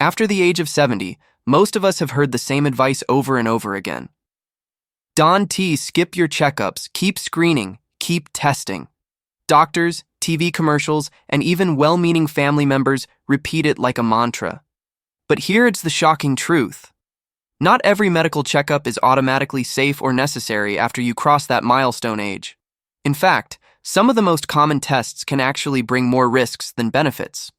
After the age of 70, most of us have heard the same advice over and over again. Don T, skip your checkups, keep screening, keep testing. Doctors, TV commercials, and even well-meaning family members repeat it like a mantra. But here's the shocking truth. Not every medical checkup is automatically safe or necessary after you cross that milestone age. In fact, some of the most common tests can actually bring more risks than benefits.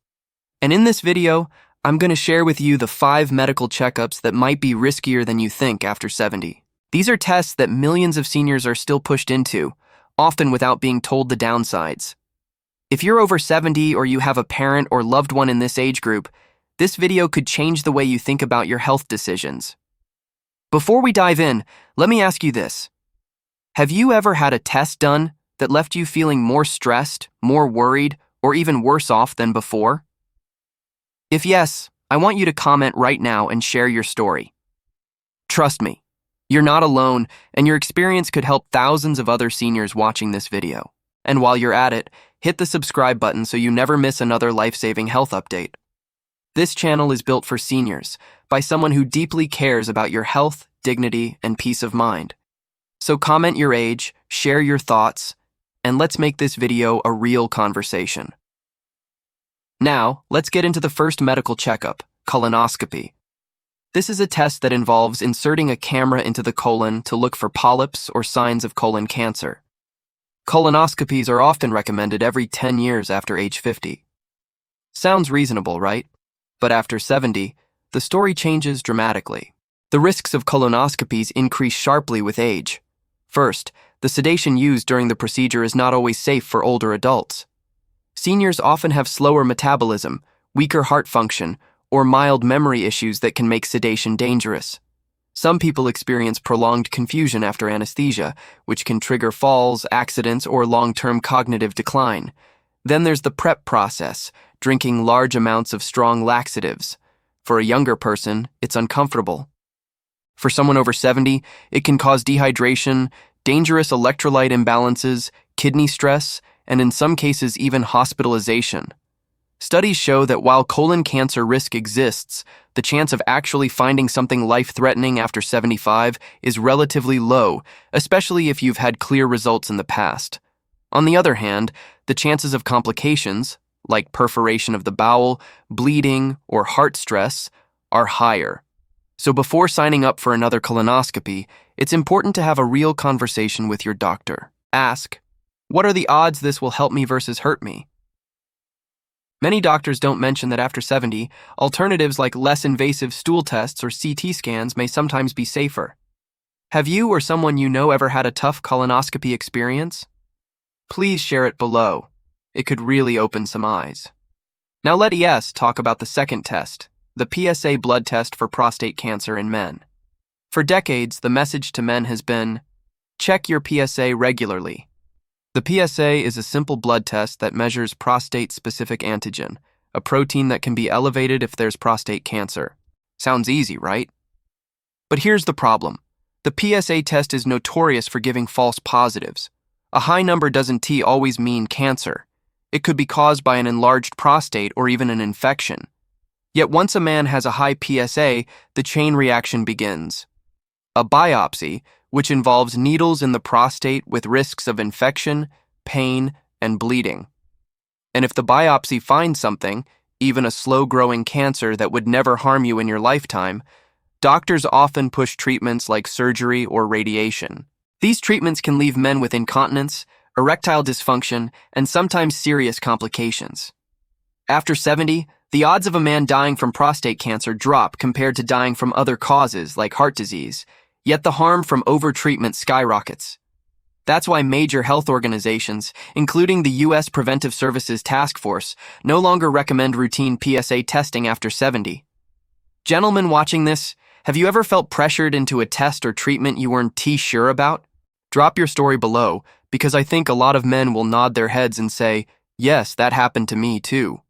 And in this video, I'm going to share with you the 5 medical checkups that might be riskier than you think after 70. These are tests that millions of seniors are still pushed into, often without being told the downsides. If you're over 70 or you have a parent or loved one in this age group, this video could change the way you think about your health decisions. Before we dive in, let me ask you this. Have you ever had a test done that left you feeling more stressed, more worried, or even worse off than before? If yes, I want you to comment right now and share your story. Trust me, you're not alone, and your experience could help thousands of other seniors watching this video. And while you're at it, hit the subscribe button so you never miss another life-saving health update. This channel is built for seniors by someone who deeply cares about your health, dignity, and peace of mind. So comment your age, share your thoughts, and let's make this video a real conversation. Now, let's get into the first medical checkup, colonoscopy. This is a test that involves inserting a camera into the colon to look for polyps or signs of colon cancer. Colonoscopies are often recommended every 10 years after age 50. Sounds reasonable, right? But after 70, the story changes dramatically. The risks of colonoscopies increase sharply with age. First, the sedation used during the procedure is not always safe for older adults. Seniors often have slower metabolism, weaker heart function, or mild memory issues that can make sedation dangerous. Some people experience prolonged confusion after anesthesia, which can trigger falls, accidents, or long-term cognitive decline. Then there's the prep process, drinking large amounts of strong laxatives. For a younger person, it's uncomfortable. For someone over 70, it can cause dehydration, dangerous electrolyte imbalances, kidney stress, and in some cases even hospitalization. Studies show that while colon cancer risk exists, the chance of actually finding something life-threatening after 75 is relatively low, especially if you've had clear results in the past. On the other hand, the chances of complications, like perforation of the bowel, bleeding, or heart stress, are higher. So before signing up for another colonoscopy, it's important to have a real conversation with your doctor. Ask, what are the odds this will help me versus hurt me? Many doctors don't mention that after 70, alternatives like less invasive stool tests or CT scans may sometimes be safer. Have you or someone you know ever had a tough colonoscopy experience? Please share it below. It could really open some eyes. Now let us talk about the second test, the PSA blood test for prostate cancer in men. For decades, the message to men has been, check your PSA regularly. The PSA is a simple blood test that measures prostate-specific antigen, a protein that can be elevated if there's prostate cancer. Sounds easy, right? But here's the problem. The PSA test is notorious for giving false positives. A high number doesn't always mean cancer. It could be caused by an enlarged prostate or even an infection. Yet once a man has a high PSA, the chain reaction begins. A biopsy, which involves needles in the prostate with risks of infection, pain, and bleeding. And if the biopsy finds something, even a slow-growing cancer that would never harm you in your lifetime, doctors often push treatments like surgery or radiation. These treatments can leave men with incontinence, erectile dysfunction, and sometimes serious complications. After 70, the odds of a man dying from prostate cancer drop compared to dying from other causes like heart disease, yet the harm from overtreatment skyrockets. That's why major health organizations, including the U.S. Preventive Services Task Force, no longer recommend routine PSA testing after 70. Gentlemen watching this, have you ever felt pressured into a test or treatment you weren't sure about? Drop your story below, because I think a lot of men will nod their heads and say, yes, that happened to me too.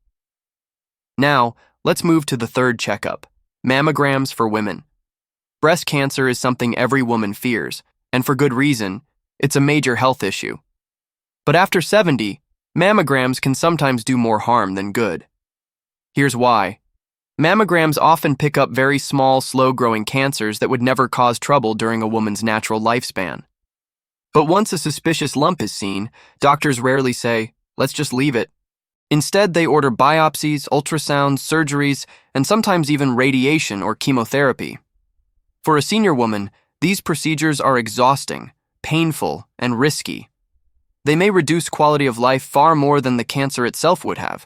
Now, let's move to the third checkup, mammograms for women. Breast cancer is something every woman fears, and for good reason. It's a major health issue. But after 70, mammograms can sometimes do more harm than good. Here's why. Mammograms often pick up very small, slow-growing cancers that would never cause trouble during a woman's natural lifespan. But once a suspicious lump is seen, doctors rarely say, "Let's just leave it." Instead, they order biopsies, ultrasounds, surgeries, and sometimes even radiation or chemotherapy. For a senior woman, these procedures are exhausting, painful, and risky. They may reduce quality of life far more than the cancer itself would have.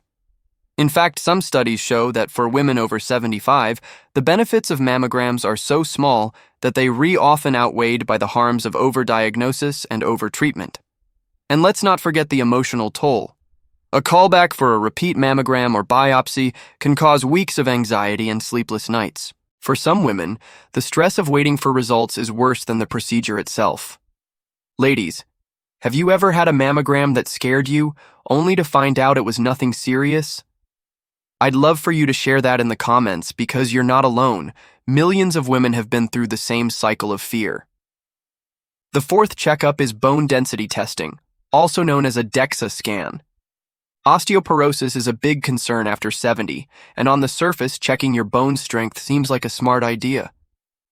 In fact, some studies show that for women over 75, the benefits of mammograms are so small that they often outweighed by the harms of overdiagnosis and overtreatment. And let's not forget the emotional toll. A callback for a repeat mammogram or biopsy can cause weeks of anxiety and sleepless nights. For some women, the stress of waiting for results is worse than the procedure itself. Ladies, have you ever had a mammogram that scared you, only to find out it was nothing serious? I'd love for you to share that in the comments because you're not alone. Millions of women have been through the same cycle of fear. The fourth checkup is bone density testing, also known as a DEXA scan. Osteoporosis is a big concern after 70, and on the surface, checking your bone strength seems like a smart idea.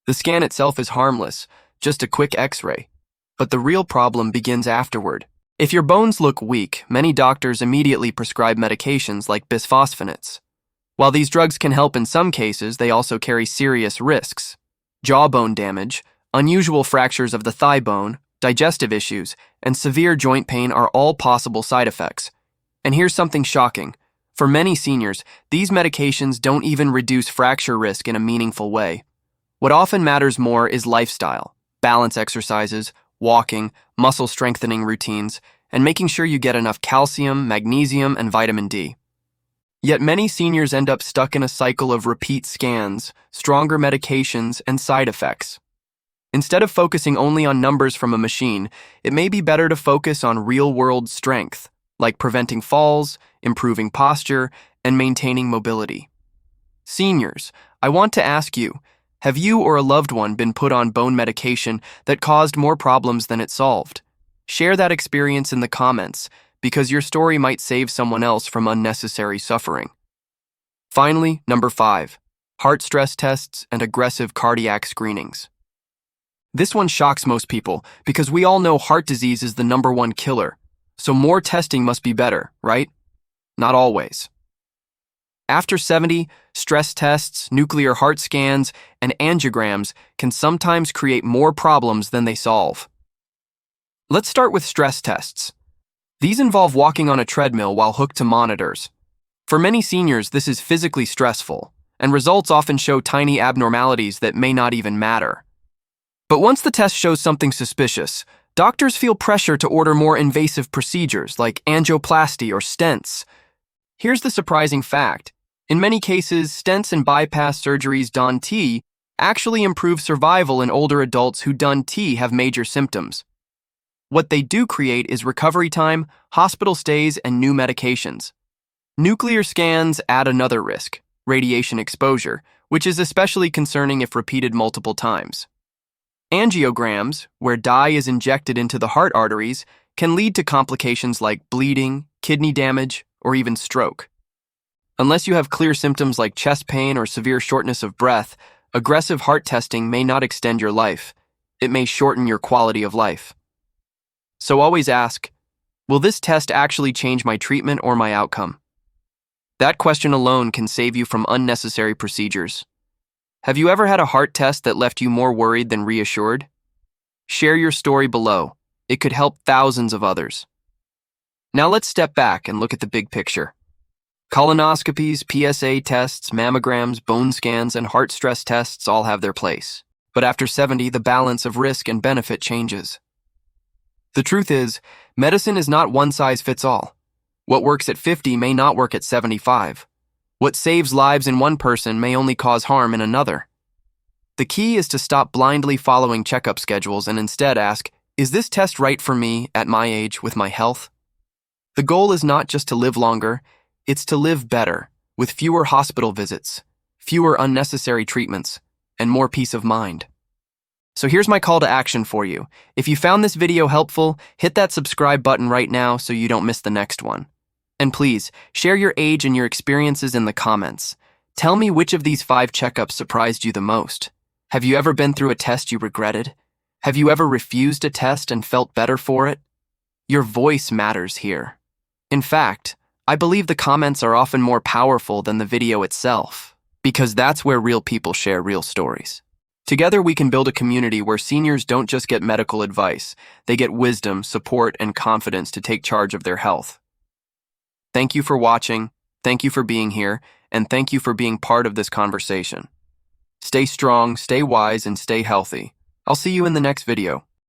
The scan itself is harmless, just a quick X-ray. But the real problem begins afterward. If your bones look weak, many doctors immediately prescribe medications like bisphosphonates. While these drugs can help in some cases, they also carry serious risks. Jawbone damage, unusual fractures of the thigh bone, digestive issues, and severe joint pain are all possible side effects. And here's something shocking. For many seniors, these medications don't even reduce fracture risk in a meaningful way. What often matters more is lifestyle, balance exercises, walking, muscle strengthening routines, and making sure you get enough calcium, magnesium, and vitamin D. Yet many seniors end up stuck in a cycle of repeat scans, stronger medications, and side effects. Instead of focusing only on numbers from a machine, it may be better to focus on real-world strength, like preventing falls, improving posture, and maintaining mobility. Seniors, I want to ask you, have you or a loved one been put on bone medication that caused more problems than it solved? Share that experience in the comments, because your story might save someone else from unnecessary suffering. Finally, number 5, heart stress tests and aggressive cardiac screenings. This one shocks most people because we all know heart disease is the #1 killer, so more testing must be better, right? Not always. After 70, stress tests, nuclear heart scans, and angiograms can sometimes create more problems than they solve. Let's start with stress tests. These involve walking on a treadmill while hooked to monitors. For many seniors, this is physically stressful, and results often show tiny abnormalities that may not even matter. But once the test shows something suspicious, doctors feel pressure to order more invasive procedures like angioplasty or stents. Here's the surprising fact. In many cases, stents and bypass surgeries done T actually improve survival in older adults who done T have major symptoms. What they do create is recovery time, hospital stays, and new medications. Nuclear scans add another risk, radiation exposure, which is especially concerning if repeated multiple times. Angiograms, where dye is injected into the heart arteries, can lead to complications like bleeding, kidney damage, or even stroke. Unless you have clear symptoms like chest pain or severe shortness of breath, aggressive heart testing may not extend your life. It may shorten your quality of life. So always ask, will this test actually change my treatment or my outcome? That question alone can save you from unnecessary procedures. Have you ever had a heart test that left you more worried than reassured? Share your story below. It could help thousands of others. Now let's step back and look at the big picture. Colonoscopies, PSA tests, mammograms, bone scans, and heart stress tests all have their place. But after 70, the balance of risk and benefit changes. The truth is, medicine is not one size fits all. What works at 50 may not work at 75. What saves lives in one person may only cause harm in another. The key is to stop blindly following checkup schedules and instead ask, is this test right for me at my age with my health? The goal is not just to live longer, it's to live better, with fewer hospital visits, fewer unnecessary treatments, and more peace of mind. So here's my call to action for you. If you found this video helpful, hit that subscribe button right now so you don't miss the next one. And please, share your age and your experiences in the comments. Tell me which of these 5 checkups surprised you the most. Have you ever been through a test you regretted? Have you ever refused a test and felt better for it? Your voice matters here. In fact, I believe the comments are often more powerful than the video itself, because that's where real people share real stories. Together we can build a community where seniors don't just get medical advice, they get wisdom, support, and confidence to take charge of their health. Thank you for watching, thank you for being here, and thank you for being part of this conversation. Stay strong, stay wise, and stay healthy. I'll see you in the next video.